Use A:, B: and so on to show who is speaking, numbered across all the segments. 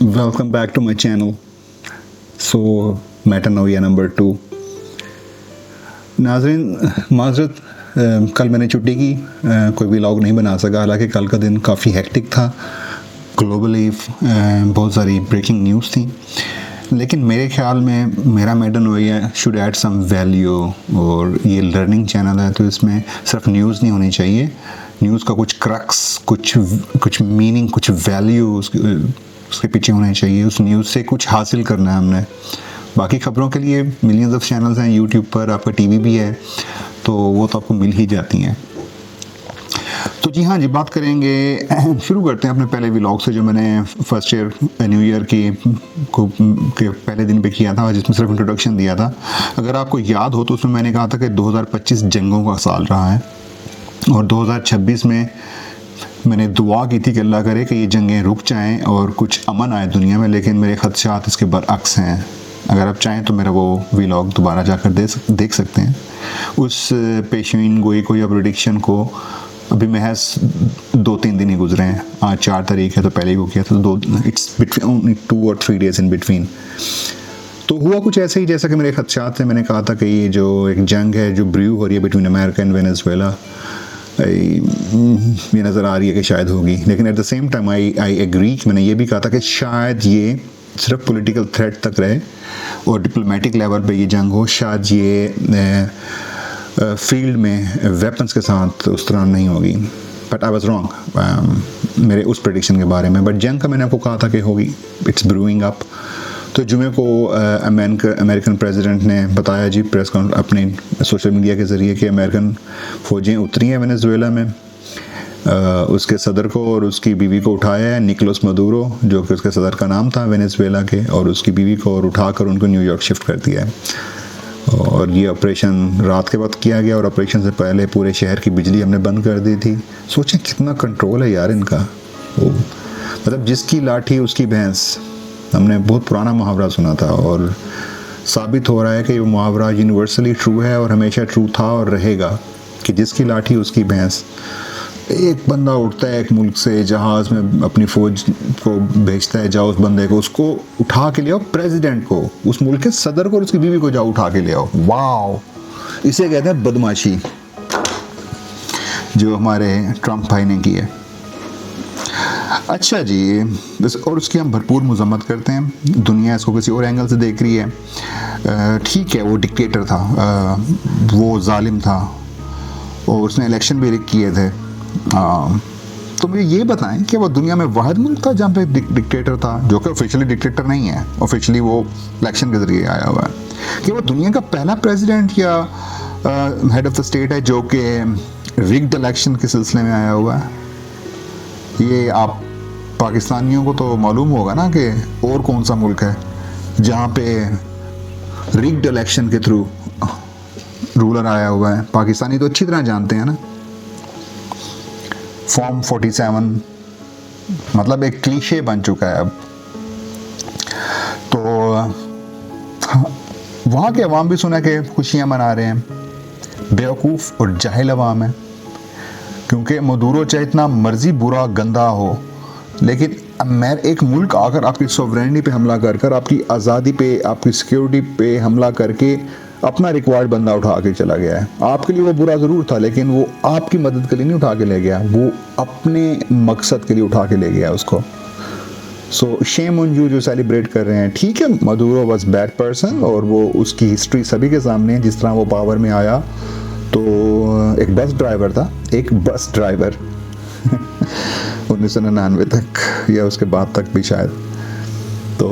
A: Welcome back to my channel. So metanoia number 2। नाज़रीन माज़रत, कल मैंने छुट्टी की, कोई व्लॉग नहीं बना सका। हालांकि कल का दिन काफ़ी हेक्टिक था। ग्लोबली बहुत सारी ब्रेकिंग न्यूज़ थी, लेकिन मेरे ख्याल में मेरा मेटानोइया शुड ऐड सम वैल्यू। और ये लर्निंग चैनल है, तो इसमें सिर्फ न्यूज़ नहीं होनी चाहिए। न्यूज़ का कुछ क्रक्स, कुछ मीनिंग, कुछ वैल्यू उसके पीछे होने चाहिए। उस न्यूज़ से कुछ हासिल करना है हमने। बाकी ख़बरों के लिए मिलियंस ऑफ चैनल्स हैं यूट्यूब पर, आपका टीवी भी है, तो वो तो आपको मिल ही जाती हैं। तो जी हाँ जी, बात करेंगे, शुरू करते हैं अपने पहले व्लॉग से, जो मैंने फर्स्ट ईयर न्यू ईयर के पहले दिन पे किया था, जिसमें सिर्फ इंट्रोडक्शन दिया था। अगर आपको याद हो तो उसमें मैंने कहा था कि 2025 जंगों का साल रहा है, और 2026 में मैंने दुआ की थी कि अल्लाह करे कि ये जंगें रुक जाएं और कुछ अमन आए दुनिया में। लेकिन मेरे ख़दशात इसके बरअक्स हैं। अगर आप चाहें तो मेरा वो व्लॉग दोबारा जाकर देख सकते हैं। उस पेशेन गोई को या प्रेडिक्शन को अभी महज 2-3 दिन ही गुजरे हैं। आज 4 तारीख है, तो पहले को किया था, तो इट्स बिटवीन ओनली 2 और 3 डेज इन बिटवीन। तो हुआ कुछ ऐसे ही जैसा कि मेरे ख़दशात थे। मैंने कहा था कि ये जो एक जंग है जो ब्रू हो रही है बिटवीन अमेरिका एंड वेनेजुएला, ये नज़र आ रही है कि शायद होगी। लेकिन at the same time I agree, मैंने ये भी कहा था कि शायद ये सिर्फ पॉलिटिकल थ्रेट तक रहे और डिप्लोमेटिक लेवल पे ये जंग हो। शायद ये फील्ड में वेपन्स के साथ उस तरह नहीं होगी। बट आई वाज रॉन्ग मेरे उस प्रेडिक्शन के बारे में। बट जंग का मैंने आपको कहा था कि होगी, इट्स ब्रूइंग अप। तो जुमे को अमेरिकन प्रेसिडेंट ने बताया जी प्रेस कॉन्फ्रेंस अपने सोशल मीडिया के ज़रिए कि अमेरिकन फ़ौजें उतरी हैं वेनेजुएला में। उसके सदर को और उसकी बीवी को उठाया है, निकोलस मदुरो, जो कि उसके सदर का नाम था वेनेजुएला के, और उसकी बीवी को और उठाकर उनको न्यूयॉर्क शिफ्ट कर दिया है। और ये ऑपरेशन रात के वक्त किया गया, और ऑपरेशन से पहले पूरे शहर की बिजली हमने बंद कर दी थी। सोचें कितना कंट्रोल है यार इनका। मतलब जिसकी लाठी उसकी भैंस, हमने बहुत पुराना मुहावरा सुना था, और साबित हो रहा है कि वो मुहावरा यूनिवर्सली ट्रू है और हमेशा ट्रू था और रहेगा, कि जिसकी लाठी उसकी भैंस। एक बंदा उठता है एक मुल्क से, जहाज़ में अपनी फ़ौज को भेजता है, जाओ उस बंदे को, उसको उठा के ले आओ, प्रेसिडेंट को, उस मुल्क के सदर को और उसकी बीवी को जाओ उठा के ले आओ। वाह, इसे कहते हैं बदमाशी, जो हमारे ट्रम्प भाई ने की है। अच्छा जी, बस, और उसकी हम भरपूर मजम्मत करते हैं। दुनिया इसको किसी और एंगल से देख रही है। ठीक है, वो डिक्टेटर था, वो जालिम था, और उसने इलेक्शन भी रिग किए थे। तो मुझे ये बताएं कि वो दुनिया में वाहिद मुल्क था जहाँ पे डिक्टेटर था, जो कि ऑफिशियली डिक्टेटर नहीं है, ऑफिशियली वो इलेक्शन के ज़रिए आया हुआ है। कि वो दुनिया का पहला प्रेसिडेंट या हेड ऑफ द स्टेट है जो कि रिग्ड इलेक्शन के सिलसिले में आया हुआ है। ये आप पाकिस्तानियों को तो मालूम होगा ना कि और कौन सा मुल्क है जहाँ पे रिग्ड इलेक्शन के थ्रू रूलर आया हुआ है। पाकिस्तानी तो अच्छी तरह जानते हैं ना। फॉर्म 47 मतलब एक क्लीशे बन चुका है अब। तो वहाँ के अवाम भी सुना कि खुशियाँ मना रहे हैं। बेवकूफ़ और जाहिल अवाम है, क्योंकि मदुरो चाहे इतना मर्जी बुरा गंदा हो, लेकिन एक मुल्क आकर आपकी सॉवरेनिटी पे हमला कर आपकी आज़ादी पे, आपकी सिक्योरिटी पे हमला करके अपना रिक्वायर्ड बंदा उठा के चला गया है। आपके लिए वो बुरा ज़रूर था, लेकिन वो आपकी मदद के लिए नहीं उठा के ले गया, वो अपने मकसद के लिए उठा के ले गया उसको। सो शेम ऑन यू जो सेलिब्रेट कर रहे हैं। ठीक है, मदुरो वाज बैड पर्सन, और वो उसकी हिस्ट्री सभी के सामने है। जिस तरह वो पावर में आया तो एक बस ड्राइवर था, एक बस ड्राइवर 1999 तक या उसके बाद तक भी शायद। तो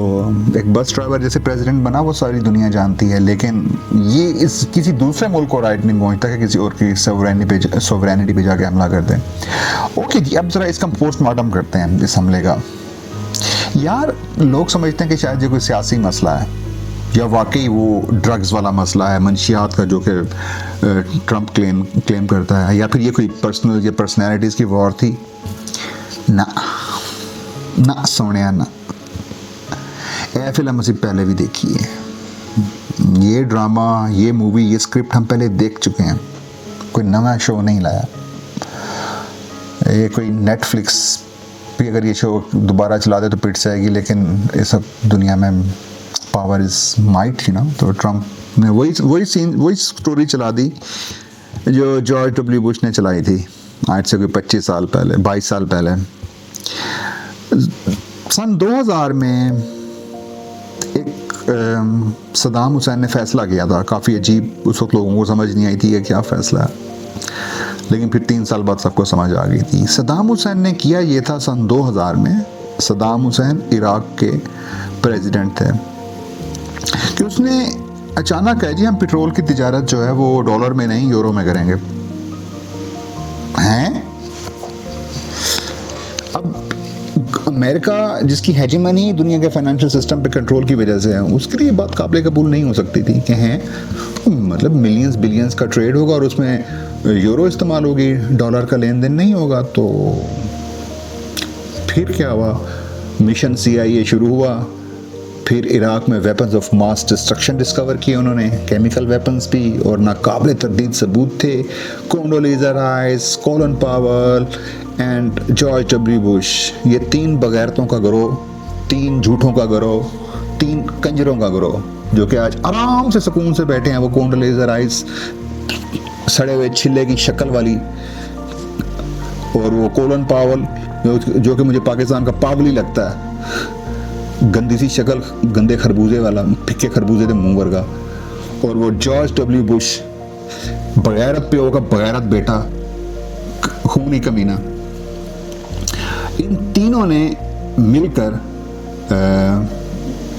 A: एक बस ड्राइवर जैसे प्रेसिडेंट बना, वो सारी दुनिया जानती है, लेकिन ये इस किसी दूसरे मुल्क को राइट नहीं पहुंचता कि किसी और की सोवरेनिटी पे जाके हमला करते हैं। ओके जी, अब ज़रा इसका पोस्टमार्टम करते हैं इस हमले का। यार, लोग समझते हैं कि शायद ये कोई सियासी मसला है, या वाकई वो ड्रग्स वाला मसला है, मंशियात का, जो कि ट्रम्प क्लेम करता है, या फिर ये कोई पर्सनल या पर्सनैलिटीज़ की वॉर थी। ना सोनिया ना, यह फिल्म ਅਸੀਂ पहले भी देखी है। ये ड्रामा, ये मूवी, ये स्क्रिप्ट हम पहले देख चुके हैं। कोई नया शो नहीं लाया। ये कोई नेटफ्लिक्स भी अगर ये शो दोबारा चला दे तो पिट जाएगी, लेकिन ये सब दुनिया में power is might, you know. तो ट्रम्प ने वही स्टोरी चला दी जो जॉर्ज डब्ल्यू बुश ने चलाई थी आज से कोई 25 साल पहले, 22 साल पहले। सन 2000 में एक सदाम हुसैन ने फ़ैसला किया था, काफ़ी अजीब, उस वक्त लोगों को समझ नहीं आई थी कि क्या फ़ैसला है, लेकिन फिर 3 साल बाद सबको समझ आ गई थी। सदाम हुसैन ने किया ये था, सन 2000 में सदाम हुसैन इराक़ के प्रेसिडेंट थे, कि उसने अचानक है जी हम पेट्रोल की तिजारत जो है वो डॉलर में नहीं यूरो में करेंगे हैं। अब अमेरिका जिसकी हेजेमनी दुनिया के फाइनेंशियल सिस्टम पे कंट्रोल की वजह से है, उसके लिए बात काबिल कबूल नहीं हो सकती थी कि हैं मतलब मिलियंस बिलियंस का ट्रेड होगा और उसमें यूरो इस्तेमाल होगी, डॉलर का लेन देन नहीं होगा। तो फिर क्या हुआ, मिशन CIA शुरू हुआ, फिर इराक़ में weapons of mass destruction discover किए उन्होंने, केमिकल वेपन्स भी, और नाकाबिल तरदीद सबूत थे। Condoleezza Rice, Colin Powell and George W Bush, ये 3 बगैरतों का गिरोह, 3 झूठों का गिरोह, 3 कंजरों का गिरोह, जो कि आज आराम से सुकून से बैठे हैं। वो कोंडोलीज़ा राइस सड़े हुए छिले की शक्ल वाली, और वो कॉलिन पावेल जो कि मुझे पाकिस्तान का पावल ही लगता है, गंदी सी शक्ल, गंदे खरबूजे वाला, फिक्के खरबूजे थे मुंह वर्गा। और वो जॉर्ज डब्ल्यू बुश, बगैरत पे होगा बगैरत बेटा, खूनी कमीना। इन तीनों ने मिलकर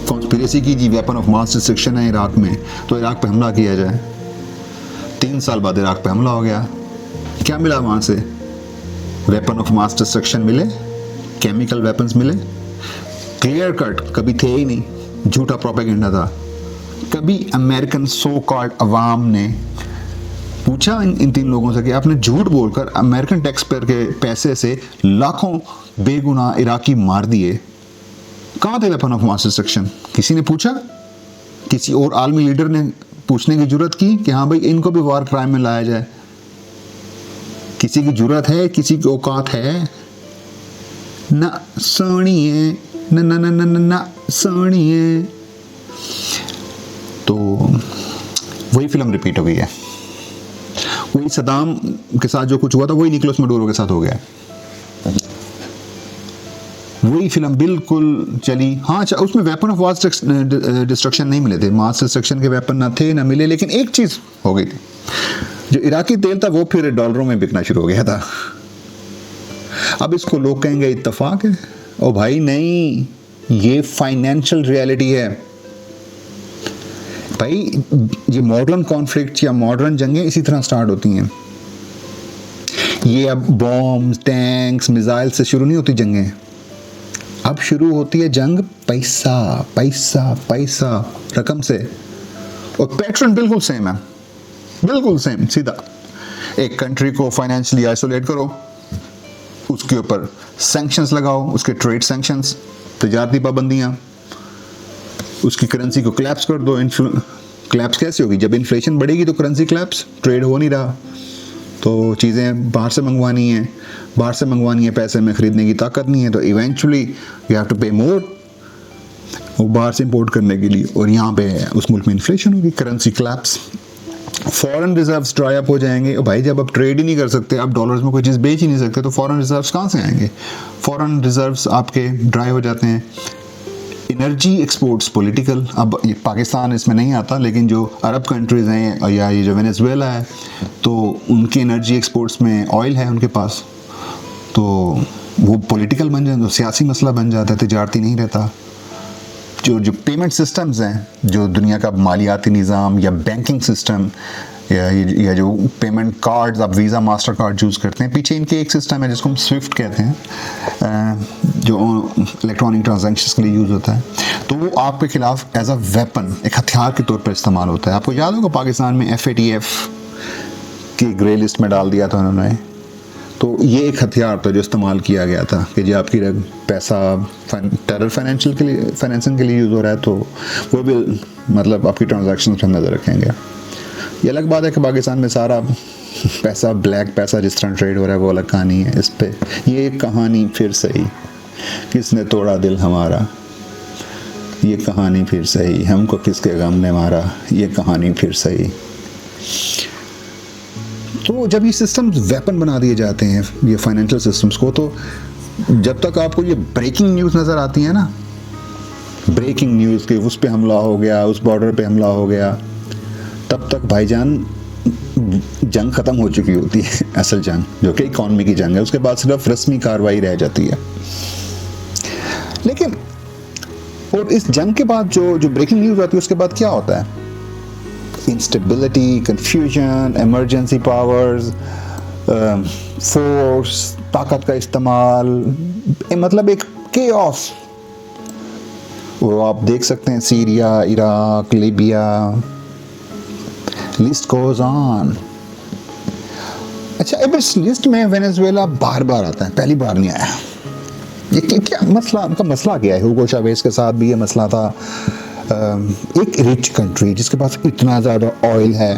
A: कॉन्स्पिरेसी की जी, वेपन ऑफ मास डिस्ट्रक्शन है इराक़ में, तो इराक़ पे हमला किया जाए। 3 साल बाद इराक़ पे हमला हो गया। क्या मिला वहाँ से? वेपन ऑफ मास डिस्ट्रक्शन मिले, केमिकल वेपन्स मिले, क्लियर कट कभी थे ही नहीं, झूठा प्रोपेगेंडा था। कभी अमेरिकन सो कॉल्ड अवाम ने पूछा इन 3 लोगों से कि आपने झूठ बोलकर अमेरिकन टैक्स पेयर के पैसे से लाखों बेगुनाह इराकी मार दिए, कहाँ थे वेपन ऑफ मास डिस्ट्रक्शन? किसी ने पूछा? किसी और आलमी लीडर ने पूछने की जरूरत की कि हाँ भाई इनको भी वार क्राइम में लाया जाए? किसी की जरूरत है? किसी की औकात है? ना सोनिए, ना ना ना ना ना ना सोनिए। तो वही फिल्म रिपीट हो गई है, वही सदाम के साथ जो कुछ हुआ था वही निकोलस मडूरो के साथ हो गया, वही फिल्म बिल्कुल चली। हाँ, उसमें वेपन ऑफ मास डिस्ट्रक्शन नहीं मिले थे, मास डिस्ट्रक्शन के वेपन ना थे ना मिले, लेकिन एक चीज़ हो गई थी, जो इराकी तेल था वो फिर डॉलरों में बिकना शुरू हो गया था। अब इसको लोग कहेंगे इत्तेफाक है, ओ भाई नहीं, ये फाइनेंशियल रियलिटी है भाई। ये मॉडर्न कॉन्फ्लिक्ट या मॉडर्न जंगें इसी तरह स्टार्ट होती हैं। ये अब बॉम्ब, टैंक्स, मिसाइल से शुरू नहीं होती जंगें, अब शुरू होती है जंग पैसा पैसा पैसा रकम से। और पैटर्न बिल्कुल सेम है, बिल्कुल सेम, सीधा। एक कंट्री को फाइनेंशियली आइसोलेट करो, उसके ऊपर सैंक्शंस लगाओ, उसके ट्रेड सैंक्शंस, तजारती पाबंदियाँ, उसकी करेंसी को क्लैप्स कर दो। क्लैप्स कैसे होगी? जब इन्फ्लेशन बढ़ेगी तो करेंसी क्लैप्स, ट्रेड हो नहीं रहा, तो चीज़ें बाहर से मंगवानी है, बाहर से मंगवानी है, पैसे में ख़रीदने की ताकत नहीं है, तो इवेंचुअली यू हैव टू पे मोर वो बाहर से इंपोर्ट करने के लिए, और यहाँ पे उस मुल्क में इन्फ्लेशन होगी, currency collapse, foreign reserves dry up हो जाएंगे। और भाई जब आप ट्रेड ही नहीं कर सकते, आप डॉलर्स में कोई चीज़ बेच ही नहीं सकते, तो फॉरेन रिजर्व्स कहाँ से आएंगे? फॉरेन रिजर्व्स आपके ड्राई हो जाते हैं। एनर्जी एक्सपोर्ट्स पॉलिटिकल, अब ये पाकिस्तान इसमें नहीं आता, लेकिन जो अरब कंट्रीज़ हैं या ये जो वेनेजुएला है, तो उनकी एनर्जी एक्सपोर्ट्स में ऑयल है उनके पास, तो वो पॉलिटिकल बन जाता है, तो सियासी मसला बन जाता है, तिजारती नहीं रहता। जो पेमेंट सिस्टम्स हैं, जो दुनिया का मालियाती निज़ाम या बैंकिंग सिस्टम या जो पेमेंट कार्ड्स, आप वीज़ा मास्टर कार्ड यूज़ करते हैं, पीछे इनके एक सिस्टम है जिसको हम स्विफ्ट कहते हैं, जो इलेक्ट्रॉनिक ट्रांजैक्शंस के लिए यूज़ होता है। तो वो आपके खिलाफ एज अ वेपन, एक हथियार के तौर पर इस्तेमाल होता है। आपको याद होगा पाकिस्तान में FATF की ग्रे लिस्ट में डाल दिया था उन्होंने, तो ये एक हथियार था जो इस्तेमाल किया गया था कि जी आपकी पैसा टेरर फाइनेंसिंग के लिए यूज़ हो रहा है, तो वो भी मतलब आपकी ट्रांजैक्शन पर नज़र रखेंगे। ये अलग बात है कि पाकिस्तान में सारा पैसा, ब्लैक पैसा जिस तरह ट्रेड हो रहा है, वो अलग कहानी है। इस पे ये कहानी फिर सही किसने तोड़ा दिल हमारा, ये कहानी फिर सही, हमको किसके गम ने मारा, ये कहानी फिर सही। तो जब ये सिस्टम्स वेपन बना दिए जाते हैं, ये फाइनेंशियल सिस्टम्स को, तो जब तक आपको ये ब्रेकिंग न्यूज़ नज़र आती है ना, ब्रेकिंग न्यूज़ कि उस पे हमला हो गया, उस बॉर्डर पे हमला हो गया, तब तक भाईजान जंग ख़त्म हो चुकी होती है, असल जंग जो कि इकॉनमी की जंग है। उसके बाद सिर्फ रस्मी कार्रवाई रह जाती है। लेकिन और इस जंग के बाद जो ब्रेकिंग न्यूज़ आती है, उसके बाद क्या होता है? Instability, confusion, emergency powers, force, ताकत का इस्तेमाल, मतलब एक केओस। वो आप देख सकते हैं Syria, Iraq, Libya, list goes on. अच्छा, अब इस लिस्ट में वेनेजुएला बार बार आता है, पहली बार नहीं आया। ये क्या मसला, उनका मसला क्या है? हुगो चावेज के साथ भी ये मसला था। एक रिच कंट्री जिसके पास इतना ज़्यादा ऑयल है,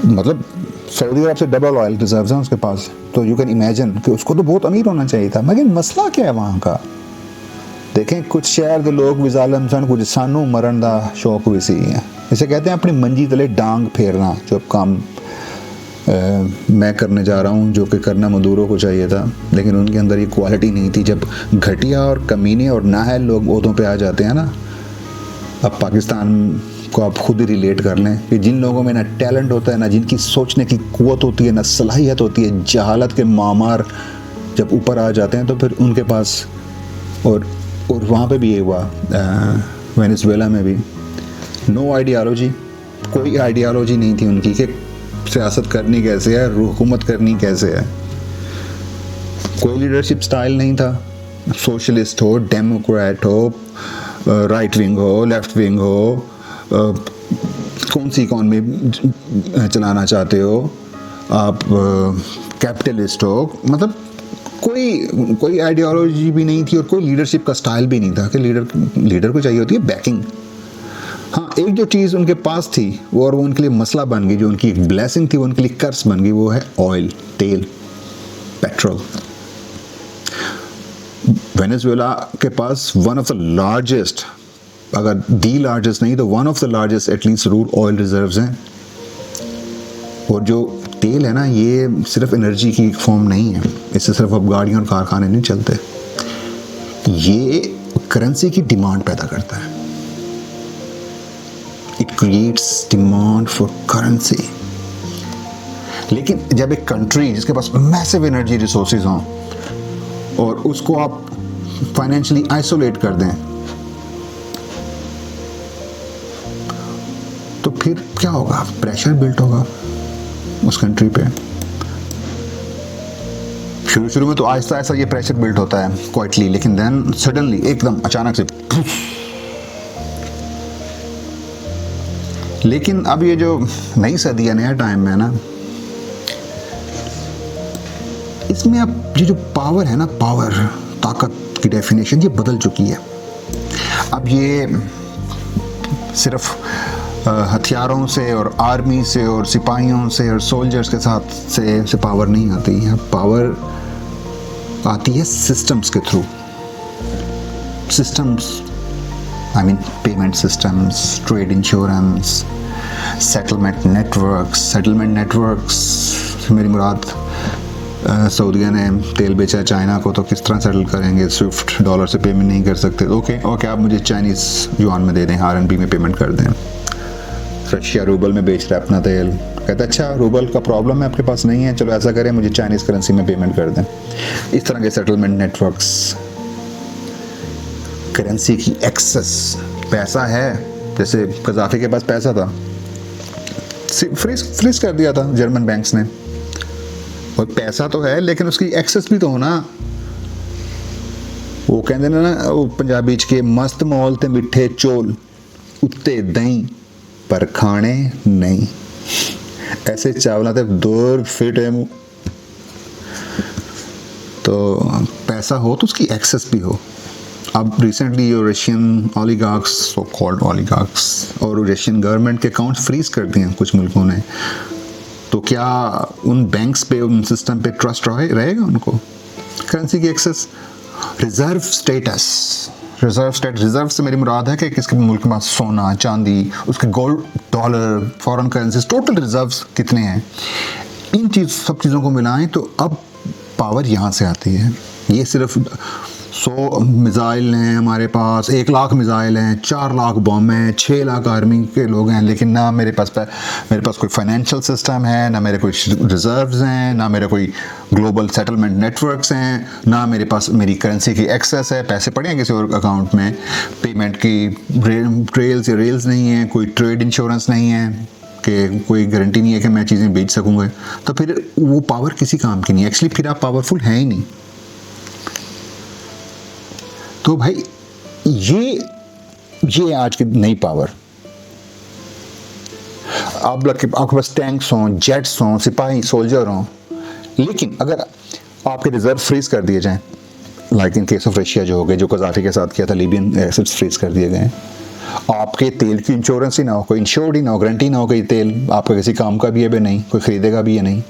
A: मतलब सऊदी अरब से डबल ऑयल रिजर्व्स हैं उसके पास, तो यू कैन इमेजिन कि उसको तो बहुत अमीर होना चाहिए था। मगर मसला क्या है वहाँ का? देखें, कुछ शहर के लोग भी जालिम सन, कुछ सानू मरण दा शौक भी सी है। इसे कहते हैं अपनी मंजी तले डांग फेरना। जो काम मैं करने जा रहा हूँ, जो कि करना मजदूरों को चाहिए था, लेकिन उनके अंदर ये क्वालिटी नहीं थी। जब घटिया और कमीने और नाअहल लोग ओहदों पे आ जाते हैं ना, अब पाकिस्तान को आप खुद ही रिलेट कर लें कि जिन लोगों में ना टैलेंट होता है, ना जिनकी सोचने की कुव्वत होती है, ना सलाहियत होती है, जहालत के मामार जब ऊपर आ जाते हैं, तो फिर उनके पास और वहाँ पे भी ये हुआ, वेनेजुएला में भी नो आइडियालॉजी, कोई आइडियालॉजी नहीं थी उनकी कि सियासत करनी कैसे है, हुकूमत करनी कैसे है। कोई लीडरशिप स्टाइल नहीं था। सोशलिस्ट हो, डेमोक्रेट हो, राइट विंग हो, लेफ्ट विंग हो, कौन सी इकॉनमी चलाना चाहते हो आप, कैपिटलिस्ट हो, मतलब कोई आइडियोलॉजी भी नहीं थी और कोई लीडरशिप का स्टाइल भी नहीं था कि लीडर को चाहिए होती है बैकिंग। हाँ, एक जो चीज़ उनके पास थी वो, और वो उनके लिए मसला बन गई, जो उनकी एक ब्लेसिंग थी वो उनके लिए कर्स बन गई, वो है ऑयल, तेल, पेट्रोल। वेनेजुएला के पास वन ऑफ द लार्जेस्ट, अगर दी लार्जेस्ट नहीं तो one of the largest at least rule oil reserves हैं। और जो तेल है ना, ये सिर्फ एनर्जी की फॉर्म नहीं है, इससे सिर्फ अब गाड़ियाँ और कारखाने नहीं चलते, ये करेंसी की डिमांड पैदा करता है। It creates demand for currency. लेकिन जब एक कंट्री जिसके पास मैसिव एनर्जी रिसोर्सेज हों और उसको आप फाइनेंशियली आइसोलेट कर दें, तो फिर क्या होगा? प्रेशर बिल्ट होगा उस कंट्री पे। शुरू में तो आहिस्ता आहिस्ता ये प्रेशर बिल्ट होता है क्वाइटली, लेकिन देन सडनली एकदम अचानक से। लेकिन अब ये जो नई सदी है, नया टाइम है ना, इसमें अब ये जो पावर है ना, पावर, ताकत की डेफिनेशन ये बदल चुकी है। अब ये सिर्फ हथियारों से और आर्मी से और सिपाहियों से और सोल्जर्स के साथ से पावर नहीं आती है। पावर आती है सिस्टम्स के through. Systems, I mean payment systems, trade insurance, settlement networks. मेरी मुराद सऊदीया ने तेल बेचा चाइना को, तो किस तरह सेटल करेंगे? स्विफ्ट डॉलर से पेमेंट नहीं कर सकते, ओके आप मुझे चाइनीज़ युआन में दे दें, RMB में पेमेंट कर दें। रशिया रूबल में बेच रहा है अपना तेल, कहता है अच्छा रूबल का प्रॉब्लम है आपके पास नहीं है, चलो ऐसा करें मुझे चाइनीज़ करेंसी में पेमेंट कर दें। इस तरह के सेटलमेंट नेटवर्क्स। करेंसी की एक्सेस, पैसा है, जैसे कज़ाफ़ी के पास पैसा था, फ्रीज कर दिया था जर्मन बैंक्स ने। और पैसा तो है लेकिन उसकी एक्सेस भी तो होना। वो कहते हैं ना, वो पंजाबी के मस्त मौल ते मिठे चोल उत्ते दही पर खाने नहीं, ऐसे चावल ते दूर फिट है मुँह। तो पैसा हो तो उसकी एक्सेस भी हो। अब रिसेंटली जो Russian oligarchs, so called oligarchs, और रशियन गवर्नमेंट के अकाउंट फ्रीज कर दिए हैं कुछ मुल्कों ने, तो क्या उन बैंक्स पे, उन सिस्टम पे ट्रस्ट रहेगा उनको? करेंसी की एक्सेस रिजर्व स्टेटस, रिजर्व से मेरी मुराद है कि किसके मुल्क में सोना चांदी, उसके gold, dollar, foreign currencies, total reserves कितने हैं, इन सब चीज़ों को मिलाएं तो अब पावर यहाँ से आती है। ये सिर्फ 100 मिज़ाइल हैं हमारे पास, 1 लाख मिज़ाइल हैं, 4 लाख बम हैं, 6 लाख आर्मी के लोग हैं, लेकिन ना मेरे पास कोई फाइनेंशियल सिस्टम है, ना मेरे कोई रिजर्व्स हैं, ना मेरे कोई ग्लोबल सेटलमेंट नेटवर्क्स हैं, ना मेरे पास मेरी करेंसी की एक्सेस है, पैसे पड़े हैं किसी और अकाउंट में, पेमेंट की ट्रेल्स या रेल्स नहीं है, कोई ट्रेड इंश्योरेंस नहीं है कि कोई गारंटी नहीं है कि मैं चीज़ें बेच सकूँगा, तो फिर वो पावर किसी काम की नहीं, एक्चुअली फिर आप पावरफुल हैं ही नहीं। तो भाई ये आज की नई पावर। आपके पास टैंक्स हों, जेट्स हों, सिपाही सोल्जर हों, लेकिन अगर आपके रिजर्व फ्रीज कर दिए जाएं, like in case of Russia जो हो गए, जो कज़ाफी के साथ किया था, लीबियन एसेट्स फ्रीज कर दिए गए, आपके तेल की इंश्योरेंस ही ना हो, कोई इंश्योर्ड ही ना हो, गारंटी ना हो कि तेल आपका किसी काम का भी है भी नहीं, कोई खरीदेगा भी या नहीं,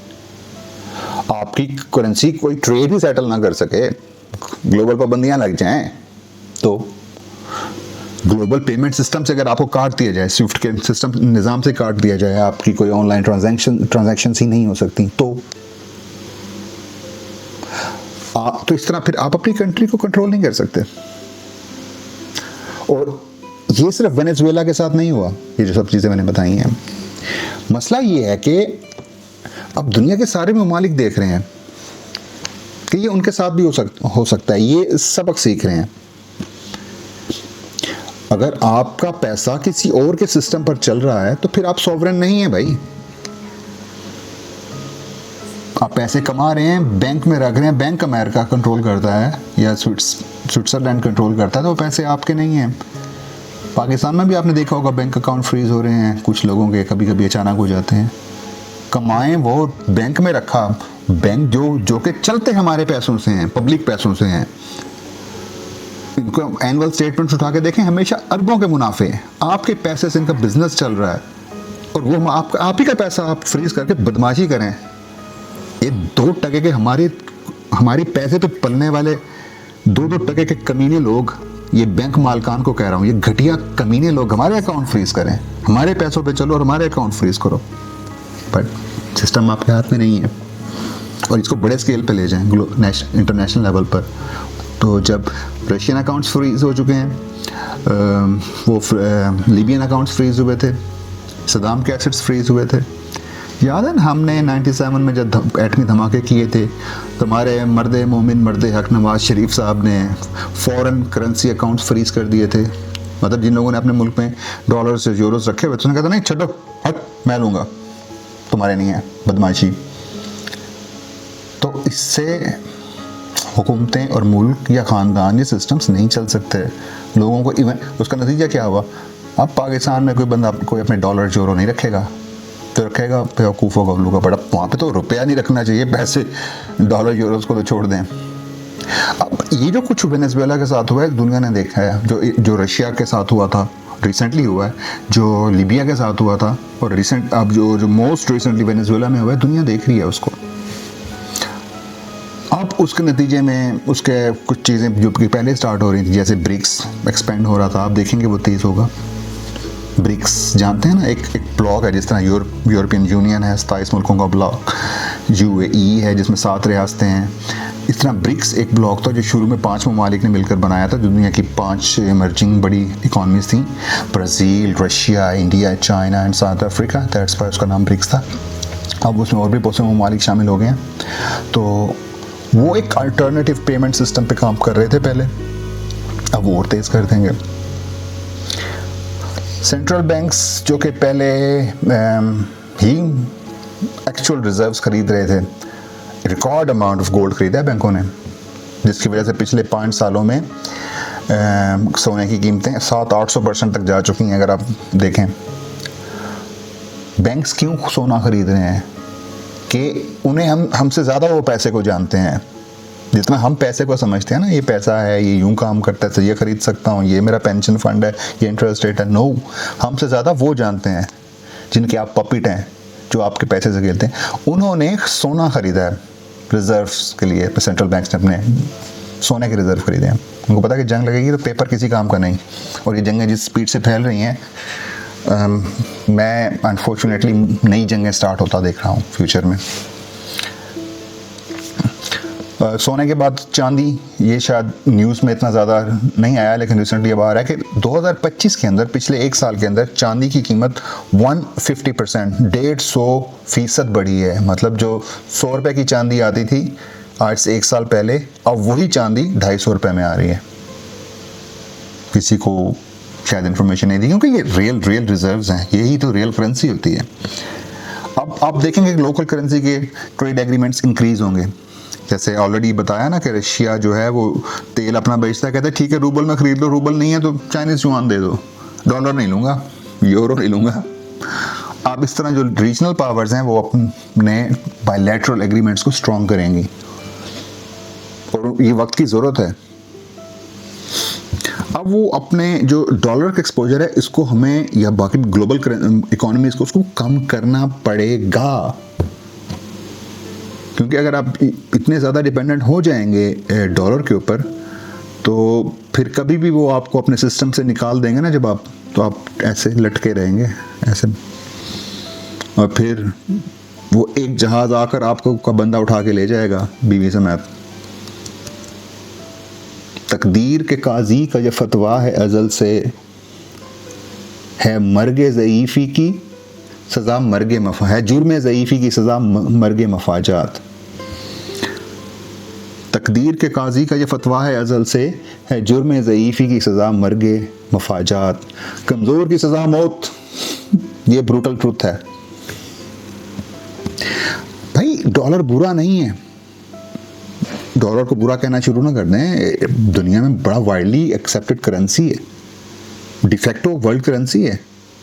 A: आपकी करेंसी कोई ट्रेड ही सेटल ना कर सके, ग्लोबल पाबंदियां लग जाएं, तो ग्लोबल पेमेंट सिस्टम से अगर आपको काट दिया जाए, स्विफ्ट के सिस्टम निज़ाम से काट दिया जाए, आपकी कोई ऑनलाइन ट्रांजैक्शन ही नहीं हो सकती, तो इस तरह फिर आप अपनी कंट्री को कंट्रोल नहीं कर सकते। और ये सिर्फ वेनेजुएला के साथ नहीं हुआ, ये जो सब चीज़ें मैंने बताई हैं। मसला ये है कि अब दुनिया के सारे ममालिक देख रहे हैं कि ये उनके साथ भी हो सकता है, ये सबक सीख रहे हैं। अगर आपका पैसा किसी और के सिस्टम पर चल रहा है तो फिर आप सॉवरेन नहीं है भाई। आप पैसे कमा रहे हैं, बैंक में रख रहे हैं, बैंक अमेरिका कंट्रोल करता है या स्विट्जरलैंड कंट्रोल करता है, तो वो पैसे आपके नहीं हैं। पाकिस्तान में भी आपने देखा होगा बैंक अकाउंट फ्रीज हो रहे हैं कुछ लोगों के, कभी कभी अचानक हो जाते हैं। कमाएं वो बैंक में रखा, बैंक जो कि चलते हमारे पैसों से हैं, पब्लिक पैसों से हैं, इनको एनुअल स्टेटमेंट उठा के देखें, हमेशा अरबों के मुनाफे हैं, आपके पैसे से इनका बिजनेस चल रहा है, और वो आप ही का पैसा आप फ्रीज करके बदमाशी करें। ये 2% के हमारी पैसे पे पलने वाले 2% के कमीने लोग, ये बैंक मालकान को कह रहा हूँ, ये घटिया कमीने लोग हमारे अकाउंट फ्रीज करें, हमारे पैसों पे चलो और हमारे अकाउंट फ्रीज करो, बट सिस्टम आपके हाथ में नहीं है। और इसको बड़े स्केल पे ले जाएं, इंटरनेशनल लेवल पर। तो जब रशियन अकाउंट्स फ्रीज हो चुके हैं, वो लीबियन अकाउंट्स फ्रीज हुए थे, सदाम के एसेट्स फ्रीज हुए थे, याद है ना हमने 97 में जब एटमी धमाके किए थे, तो हमारे मर्द मोमिन मर्द हक नवाज शरीफ साहब ने फॉरेन करेंसी अकाउंट्स फ्रीज कर दिए थे। मतलब जिन लोगों ने अपने मुल्क में डॉलर्स यूरोस रखे हुए थे, उन्होंने कहा था नहीं छो हट, मैं लूँगा, तुम्हारे नहीं है, बदमाशी। तो इससे हुकूमतें और मुल्क या ख़ानदान ये सिस्टम्स नहीं चल सकते लोगों को। इवन उसका नतीजा क्या हुआ, अब पाकिस्तान में कोई बंदा कोई अपने डॉलर यूरो नहीं रखेगा, तो रखेगा बेवकूफ़ होगा उन लोगों का बड़ा। वहाँ पे तो रुपया नहीं रखना चाहिए, पैसे डॉलर यूरोस को तो छोड़ दें। अब ये जो कुछ वेनेजुएला के साथ हुआ है, दुनिया ने देखा है, जो रशिया के साथ हुआ था रिसेंटली हुआ है, जो लीबिया के साथ हुआ था, और अब जो मोस्ट रिसेंटली वेनेजुएला में हुआ है, दुनिया देख रही है उसको। अब उसके नतीजे में उसके कुछ चीज़ें जो कि पहले स्टार्ट हो रही थी, जैसे ब्रिक्स एक्सपेंड हो रहा था, आप देखेंगे वो तेज़ होगा। ब्रिक्स जानते हैं ना, एक ब्लॉक है, जिस तरह यूरोपियन यूनियन है 27 मुल्कों का ब्लॉक, UAE है जिसमें 7 रियासतें हैं, इस तरह ब्रिक्स एक ब्लॉक था जो शुरू में 5 ममालिक ने मिलकर बनाया था। दुनिया की 5 इमर्जिंग बड़ी इकॉनमीज थी, Brazil, Russia, India, China and south Africa, that's why उसका नाम ब्रिक्स था। अब उसमें और भी बहुत से ममालिक शामिल हो गए हैं। तो वो एक अल्टरनेटिव पेमेंट सिस्टम पे काम कर रहे थे पहले, अब वो और तेज़ कर देंगे। सेंट्रल बैंक्स जो कि पहले ही एक्चुअल रिजर्व्स खरीद रहे थे, रिकॉर्ड अमाउंट ऑफ गोल्ड खरीदा है बैंकों ने, जिसकी वजह से पिछले 5 सालों में सोने की कीमतें 700-800% तक जा चुकी हैं। अगर आप देखें बैंक्स क्यों सोना खरीद रहे हैं कि उन्हें हमसे ज़्यादा वो पैसे को जानते हैं। जितना हम पैसे को समझते हैं ना, ये पैसा है, ये यूं काम करता है, तो ये खरीद सकता हूँ, ये मेरा पेंशन फंड है, ये इंटरेस्ट रेट है, नो, हमसे ज़्यादा वो जानते हैं जिनके आप पपिट हैं, जो आपके पैसे से खेलते हैं। उन्होंने सोना ख़रीदा है रिजर्व्स के लिए, सेंट्रल बैंक्स ने अपने सोने के रिज़र्व खरीदे हैं। उनको पता है कि जंग लगेगी तो पेपर किसी काम का नहीं, और ये जंगें जिस स्पीड से फैल रही हैं, मैं अनफॉर्चुनेटली नई जंगें स्टार्ट होता देख रहा हूँ फ्यूचर में। सोने के बाद चांदी, ये शायद न्यूज़ में इतना ज़्यादा नहीं आया, लेकिन रिसेंटली अब आ रहा है कि 2025 के अंदर, पिछले एक साल के अंदर चांदी की कीमत 150%, 150% बढ़ी है। मतलब जो 100 रुपये की चांदी आती थी आज से एक साल पहले, अब वही चांदी 250 रुपये में आ रही है। किसी को शायद इन्फॉर्मेशन नहीं दी, क्योंकि ये रियल रिजर्व्स हैं, यही तो रियल करेंसी होती है। अब आप देखेंगे कि लोकल करेंसी के ट्रेड एग्रीमेंट्स इंक्रीज होंगे। जैसे ऑलरेडी बताया ना कि रशिया जो है वो तेल अपना बेचता है, कहते हैं ठीक है रूबल में खरीद लो, रूबल नहीं है तो चाइनीज युआन दे दो, डॉलर नहीं लूँगा, यूरो नहीं लूँगा। अब इस तरह जो रीजनल पावर्स हैं वो अपने बायलैटरल एग्रीमेंट्स को स्ट्रॉन्ग करेंगी, और ये वक्त की ज़रूरत है। अब वो अपने जो डॉलर का एक्सपोजर है इसको हमें, या बाकी ग्लोबल इकोनॉमीज को, उसको कम करना पड़ेगा। क्योंकि अगर आप इतने ज़्यादा डिपेंडेंट हो जाएंगे डॉलर के ऊपर, तो फिर कभी भी वो आपको अपने सिस्टम से निकाल देंगे ना जब आप, तो आप ऐसे लटके रहेंगे ऐसे, और फिर वो एक जहाज़ आकर आपको का बंदा उठा के ले जाएगा बीवी समेत। तकदीर के काजी का ये फतवा है अज़ल से, है मर्गे ज़ईफ़ी की सज़ा मर्गे मफा, है जुर्म ज़ईफ़ी की सज़ा मर्गे मफाजात। तकदीर के काजी का ये फतवा है अज़ल से, है जुर्म ज़ईफ़ी की सज़ा मर्गे मफाजात। कमज़ोर की सज़ा मौत, ये ब्रूटल ट्रुथ है। भाई डॉलर बुरा नहीं है, डॉलर को बुरा कहना शुरू ना कर दें। दुनिया में बड़ा वाइडली एक्सेप्टेड करेंसी है, डिफेक्टो वर्ल्ड करेंसी है।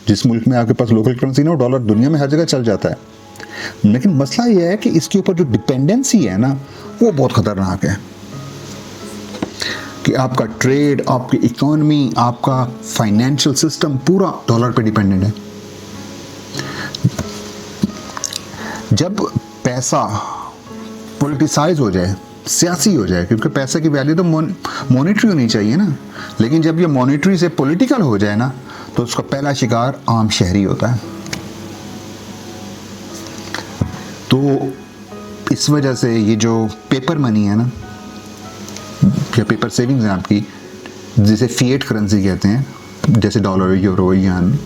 A: जिस मुल्क में आपके पास लोकल करेंसी ना हो, डॉलर दुनिया में हर जगह चल जाता है। लेकिन मसला यह है कि इसके ऊपर जो डिपेंडेंसी है ना, वो बहुत ख़तरनाक है कि आपका ट्रेड, आपकी इकोनॉमी, आपका फाइनेंशियल सिस्टम पूरा डॉलर पे डिपेंडेंट है। जब पैसा पॉलिटिसाइज हो जाए, सियासी हो जाए, क्योंकि पैसे की वैल्यू तो मॉनेटरी होनी चाहिए ना, लेकिन जब ये मॉनेटरी से पॉलिटिकल हो जाए ना, तो उसका पहला शिकार आम शहरी होता है। तो इस वजह से ये जो पेपर मनी है ना, या पेपर सेविंग्स हैं आपकी, जिसे फिएट करेंसी कहते हैं, जैसे डॉलर, यूरो, यान,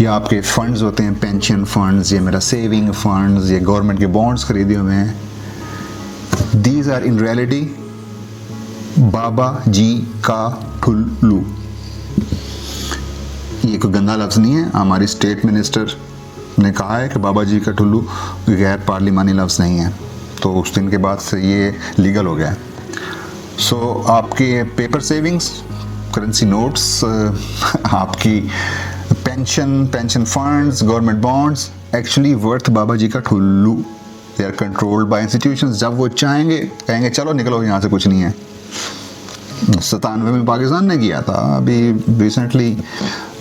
A: या आपके फंड्स होते हैं, पेंशन फंड्स, या मेरा सेविंग फंड्स, या गवर्नमेंट के बॉन्ड्स खरीदे हुए हैं, दीज आर इन रियलिटी बाबा जी का ठुल्लू। ये कोई गंदा लफ्ज़ नहीं है, हमारी स्टेट मिनिस्टर ने कहा है कि बाबा जी का ठुल्लू गैर पार्लिमानी लफ्ज़ नहीं है, तो उस दिन के बाद से ये लीगल हो गया है। सो आपके पेपर सेविंग्स, करेंसी नोट्स, आपकी pension funds, government bonds, actually worth Baba ji का ठुल्लू। They are controlled by institutions. जब वो चाहेंगे कहेंगे चलो निकलो यहाँ से, कुछ नहीं है। 97 में पाकिस्तान ने किया था, अभी रिसेंटली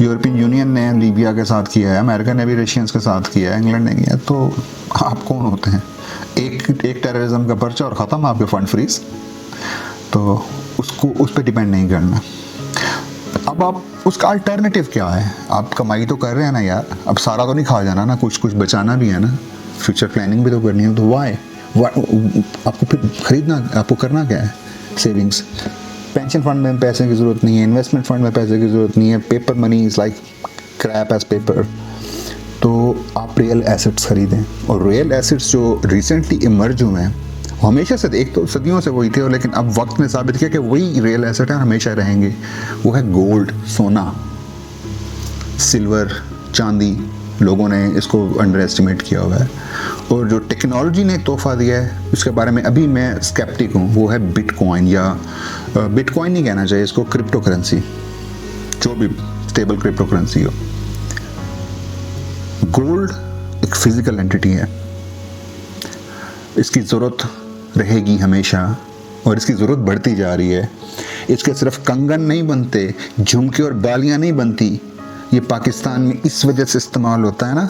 A: यूरोपियन यूनियन ने लीबिया के साथ किया है, अमेरिका ने भी रशियंस के साथ किया है, इंग्लैंड ने किया है। तो आप कौन होते हैं? एक टेररिज्म का पर्चा और ख़त्म आपके फंड फ्रीज। तो उसको उस पर डिपेंड नहीं करना। अब आप उसका अल्टरनेटिव क्या है? आप कमाई तो कर रहे हैं ना यार, अब सारा तो नहीं खा जाना ना, कुछ कुछ बचाना भी है ना, फ्यूचर प्लानिंग भी तो करनी है। तो वाई आपको फिर खरीदना, आपको करना क्या है? सेविंग्स, पेंशन फंड में पैसे की ज़रूरत नहीं है, इन्वेस्टमेंट फंड में पैसे की ज़रूरत नहीं है, paper money is like crap as paper. तो आप रियल एसेट्स खरीदें, और रियल एसेट्स जो रिसेंटली इमर्ज हुए हैं, हमेशा से, एक तो सदियों से वही थे, लेकिन अब वक्त ने साबित किया कि वही रियल एसेट है, हमेशा रहेंगे। वो है गोल्ड, सोना, सिल्वर, चांदी। लोगों ने इसको अंडर एस्टिमेट किया हुआ है। और जो टेक्नोलॉजी ने तोहफा दिया है उसके बारे में अभी मैं स्केप्टिक हूँ, वो है बिटकॉइन, या बिटकॉइन नहीं कहना चाहिए इसको, क्रिप्टो करेंसी, जो भी स्टेबल क्रिप्टो करेंसी हो। गोल्ड एक फिजिकल एंटिटी है, इसकी ज़रूरत रहेगी हमेशा, और इसकी ज़रूरत बढ़ती जा रही है। इसके सिर्फ कंगन नहीं बनते, झुमके और बालियाँ नहीं बनती। ये पाकिस्तान में इस वजह से इस्तेमाल होता है ना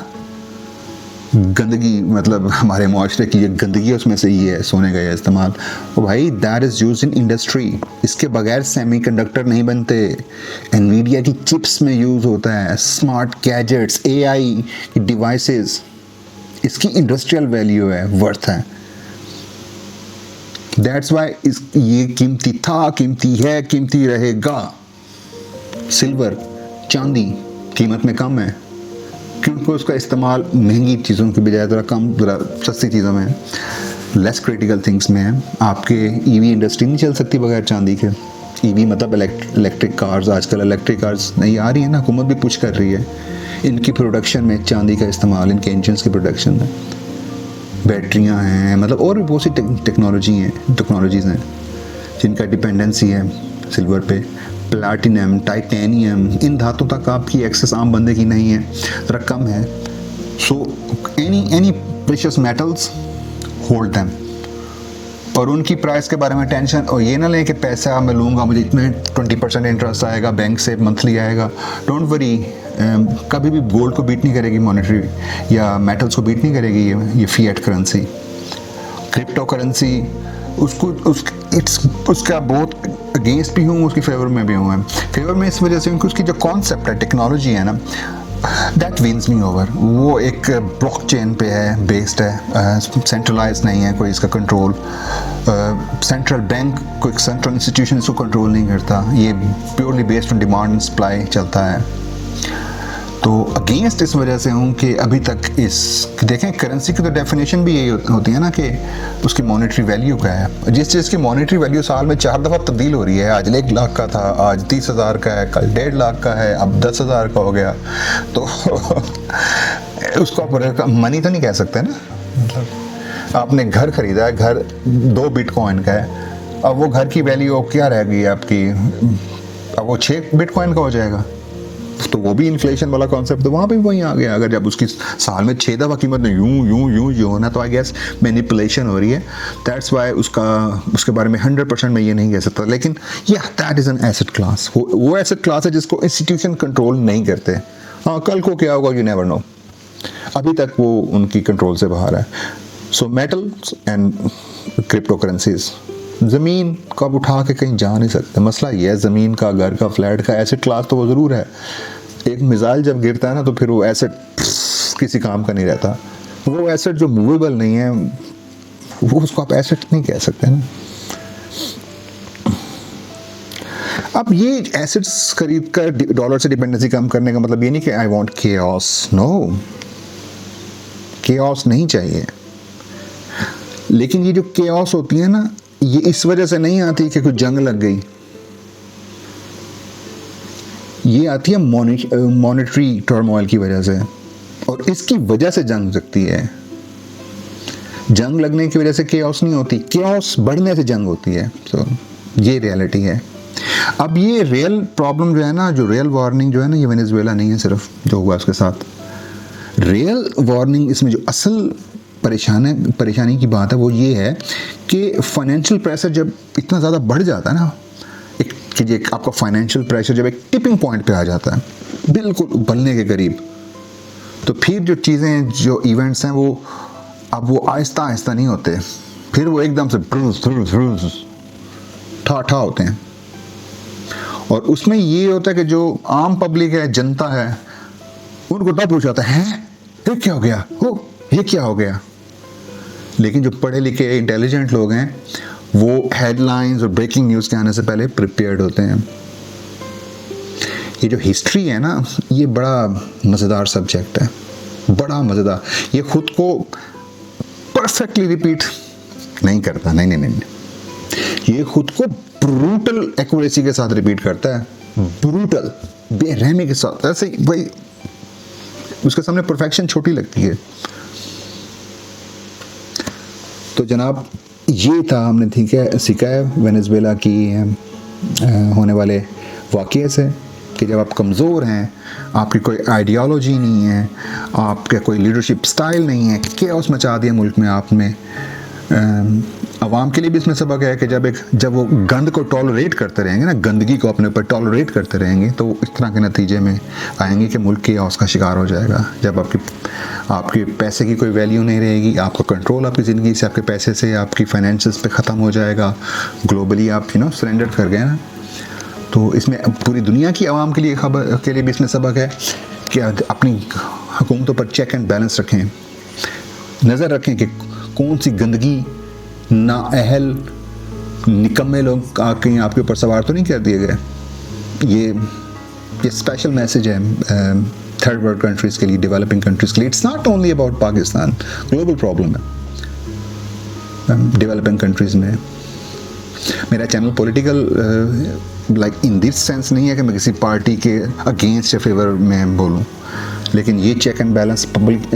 A: गंदगी, मतलब हमारे माशरे की ये गंदगी है, उसमें से ये है सोने का ये इस्तेमाल। और भाई that is use in industry. इसके बगैर सेमीकंडक्टर नहीं बनते। एनवीडिया की चिप्स में यूज़ होता है, स्मार्ट गैजेट्स, एआई की डिवाइसेस, इसकी इंडस्ट्रियल वैल्यू है, वर्थ है। दैट्स वाई ये कीमती था, कीमती है, कीमती रहेगा। सिल्वर, चांदी कीमत में कम है क्योंकि उसका इस्तेमाल महंगी चीज़ों की बजाय ज़रा कम, ज़रा सस्ती चीज़ों में, लेस क्रिटिकल थिंग्स में है। आपके ईवी इंडस्ट्री नहीं चल सकती बगैर चांदी के। ईवी मतलब इलेक्ट्रिक कार्स, आजकल इलेक्ट्रिक कार्स नहीं आ रही है ना, हुकूमत भी पुश कर रही है। इनकी प्रोडक्शन में चांदी का इस्तेमाल, इनके इंजन्स की प्रोडक्शन में, बैटरियाँ हैं, मतलब और भी बहुत सी टेक्नोलॉजीज़ हैं जिनका डिपेंडेंसी है सिल्वर पे। प्लैटिनम, टाइटेनियम, इन धातों तक आपकी एक्सेस आम बंदे की नहीं है, ज़रा कम है। So any precious metals hold them, और उनकी प्राइस के बारे में टेंशन और ये ना लें कि पैसा मैं लूँगा मुझे इतने 20% इंटरेस्ट आएगा बैंक से मंथली आएगा। डोंट वरी, कभी भी गोल्ड को बीट नहीं करेगी मॉनेटरी, या मेटल्स को बीट नहीं करेगी ये फिएट करेंसी। क्रिप्टो करेंसी उसका बहुत अगेंस्ट भी हूँ, उसकी फेवर में भी हूँ। फेवर में इस वजह से क्योंकि उसकी जो कॉन्सेप्ट है, टेक्नोलॉजी है ना, दैट विंस मी ओवर। वो एक ब्लॉकचेन पे है, बेस्ड है, सेंट्रलाइज नहीं है कोई इसका कंट्रोल। सेंट्रल बैंक, कोई सेंट्रल इंस्टीट्यूशन इसको कंट्रोल नहीं करता। ये purely based on demand and supply चलता है। तो अगेंस्ट इस वजह से हूँ कि अभी तक देखें करेंसी की तो डेफिनेशन भी यही होती है ना कि उसकी मॉनेटरी वैल्यू क्या है। जिस चीज़ की मॉनेटरी वैल्यू साल में 4 दफ़ा तब्दील हो रही है, आज 1 लाख का था, आज 30,000 का है, कल 1.5 लाख का है, अब 10,000 का हो गया, तो उसको आप मनी तो नहीं कह सकते ना। मतलब आपने घर खरीदा है, घर 2 बिटकॉइन का है, अब वो घर की वैल्यू क्या रह गई आपकी, अब वो 6 बिटकॉइन का हो जाएगा। तो वो भी इन्फ्लेशन वाला कॉन्सेप्ट तो वहाँ पे भी वहीं आ गया। अगर जब उसकी साल में 6 दफ़ा कीमत में यूं होना, तो आई गेस मैनिपुलेशन हो रही है। दैट्स वाई उसके बारे में 100% मैं ये नहीं कह सकता। लेकिन या that is an asset class. वो एसेट क्लास है जिसको इंस्टीट्यूशन कंट्रोल नहीं करते। हाँ, कल को क्या होगा यू नेवर नो। अभी तक वो उनकी कंट्रोल से बाहर है। So metals and crypto currencies, ज़मीन को आप उठा के कहीं जा नहीं सकते। मसला ये है, ज़मीन का, घर का, फ्लैट का एसेट क्लास तो वो ज़रूर है। एक मिसाइल जब गिरता है ना, तो फिर वो एसेट किसी काम का नहीं रहता। वो एसेट जो मूवेबल नहीं है, वो उसको आप एसेट नहीं कह सकते ना। अब ये एसेट्स खरीद कर डॉलर से डिपेंडेंसी कम करने का मतलब ये नहीं कि I want chaos. No, chaos नहीं चाहिए। लेकिन ये जो केओस होती है ना, ये इस वजह से नहीं आती कि कोई जंग लग गई। ये आती है मॉनेटरी टर्मोइल की वजह से, और इसकी वजह से जंग लगती है। जंग लगने की वजह से केओस नहीं होती, केओस बढ़ने से जंग होती है। तो ये रियलिटी है। अब ये रियल प्रॉब्लम जो है ना, जो रियल वार्निंग जो है ना, ये वेनेजुएला नहीं है सिर्फ जो हुआ उसके साथ। रियल वार्निंग, इसमें जो असल परेशानी की बात है वो ये है कि फाइनेंशियल प्रेशर जब इतना ज़्यादा बढ़ जाता है ना, कि आपका फाइनेंशियल प्रेशर जब एक टिपिंग पॉइंट पे आ जाता है, बिल्कुल उबलने के करीब, तो फिर जो चीज़ें, जो इवेंट्स हैं, वो अब वो आहिस्ता आहिस्ता नहीं होते, फिर वो एकदम से ठा होते हैं। और उसमें ये होता है कि जो आम पब्लिक है, जनता है, उनको तब पूछ जाता है ये क्या हो गया, हो ये क्या हो गया। लेकिन जो पढ़े लिखे इंटेलिजेंट लोग हैं, वो हेडलाइंस और ब्रेकिंग न्यूज़ के आने से पहले प्रिपेयर्ड होते हैं। ये जो हिस्ट्री है ना, ये बड़ा मज़ेदार सब्जेक्ट है, बड़ा मज़ेदार। ये खुद को परफेक्टली रिपीट नहीं करता, नहीं, ये खुद को ब्रूटल एक्यूरेसी के साथ रिपीट करता है, ब्रूटल, बेरहमी के साथ। ऐसे भाई उसके सामने परफेक्शन छोटी लगती है। तो जनाब, ये था, हमने ठीक है सीखा है वेनेजुएला की होने वाले वाक़ये से कि जब आप कमज़ोर हैं, आपकी कोई आइडियोलॉजी नहीं है, आपका कोई लीडरशिप स्टाइल नहीं है, क्या उसमें मचा दिया मुल्क में आपने, आवाम के लिए भी इसमें सबक है कि जब वो गंद को टॉलरेट करते रहेंगे ना, गंदगी को अपने ऊपर टॉलरेट करते रहेंगे, तो इस तरह के नतीजे में आएंगे कि मुल्क केओस का शिकार हो जाएगा। जब आपके पैसे की कोई वैल्यू नहीं रहेगी, आपका कंट्रोल आपकी ज़िंदगी से, आपके पैसे से, आपकी फाइनेंसेस पे ख़त्म हो जाएगा, ग्लोबली आप सरेंडर कर गए ना। तो इसमें पूरी दुनिया की आवाम के लिए भी इसमें सबक है कि अपनी हुकूमतों पर चेक एंड बैलेंस रखें, नज़र रखें कि कौन सी गंदगी नाअहल निकम्मे लोग आके आपके ऊपर सवार तो नहीं कर दिए गए। ये स्पेशल मैसेज है थर्ड वर्ल्ड कंट्रीज़ के लिए, डेवलपिंग कंट्रीज़ के लिए। It's not only about Pakistan, global problem है डेवलपिंग कंट्रीज़ में। मेरा channel political like in this sense नहीं है कि मैं किसी पार्टी के अगेंस्ट या फेवर में बोलूँ, लेकिन ये चेक एंड बैलेंस पब्लिक